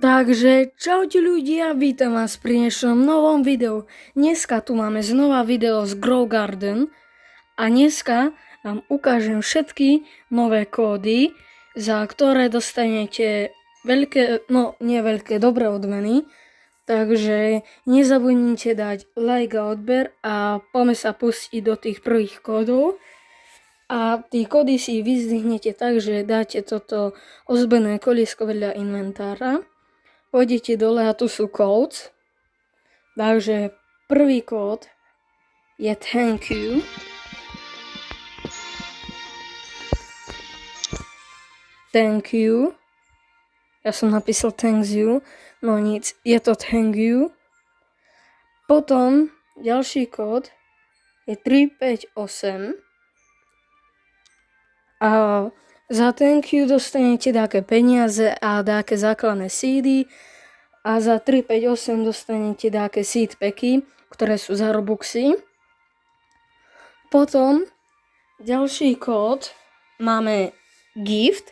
Takže čaute ľudia, vítam vás pri dnešnom novom videu. Dneska tu máme znova video z Grow Garden a dneska vám ukážem všetky nové kódy, za ktoré dostanete dobré odmeny. Takže nezabudnite dať like a odber a poďme sa pustiť do tých prvých kódov. A tí kódy si vyzdvihnete tak, že dáte toto ozbené koliesko vedľa inventára. Pôjdete dole a tu sú codes. Takže prvý kód je thank you. Thank you. Ja som napísal thanks you. No nic, je to thank you. Potom ďalší kód je 358. A za thank you dostanete také peniaze a také základné seedy. A za 358 dostanete také seed packy, ktoré sú za robuxy. Potom ďalší kód máme gift.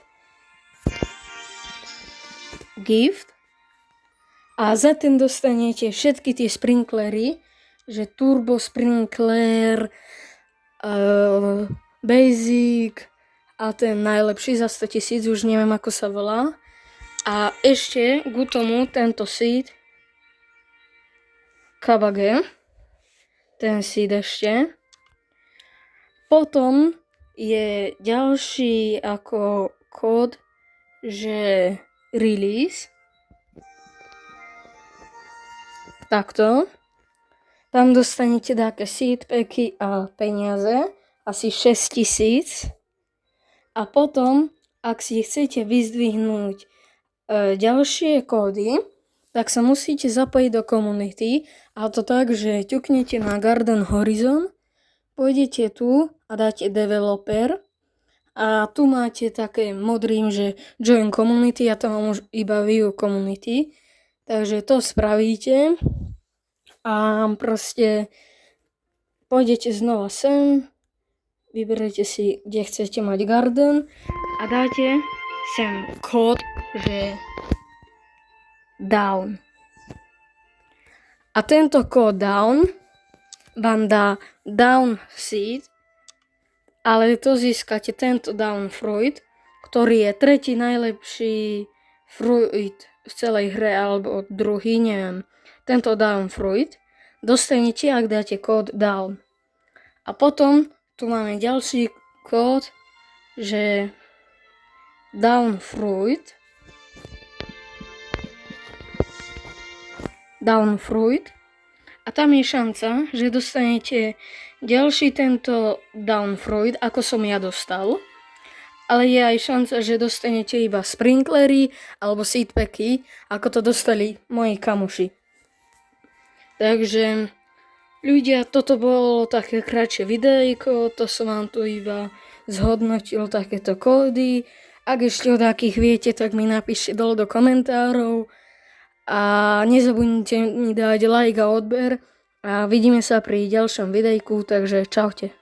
A za ten dostanete všetky tie sprinklery, že turbo sprinkler, basic a ten najlepší za 100 000, už neviem ako sa volá. A ešte k tomu tento seed kabage, ten seed ešte. Potom je ďalší ako kód, že release. Takto. Tam dostanete také seed packy a peniaze, asi 6 000. A potom, ak si chcete vyzdvihnúť ďalšie kódy, tak sa musíte zapojiť do komunity. A to tak, že ťuknete na Garden Horizon, pôjdete tu a dáte developer. A tu máte také modrým, že join community, ja to mám už iba view community. Takže to spravíte a proste pôjdete znova sem, vyberete si, kde chcete mať garden a dáte sem kód, že down. A tento kód down vám dá down seed, ale to získate tento down fruit, ktorý je tretí najlepší fruit v celej hre, alebo druhý, neviem. Tento down fruit dostanete, ak dáte kód down. A potom tu máme ďalší kód, že down fruit. A tam je šanca, že dostanete ďalší tento down fruit, ako som ja dostal. Ale je aj šanca, že dostanete iba sprinklery alebo seed packy, ako to dostali moji kamoši. Takže ľudia, toto bolo také kratšie videjko, to som vám tu iba zhodnotil takéto kódy. Ak ešte od akých viete, tak mi napíšte dole do komentárov. A nezabudnite mi dať like a odber. A vidíme sa pri ďalšom videjku, takže čaute.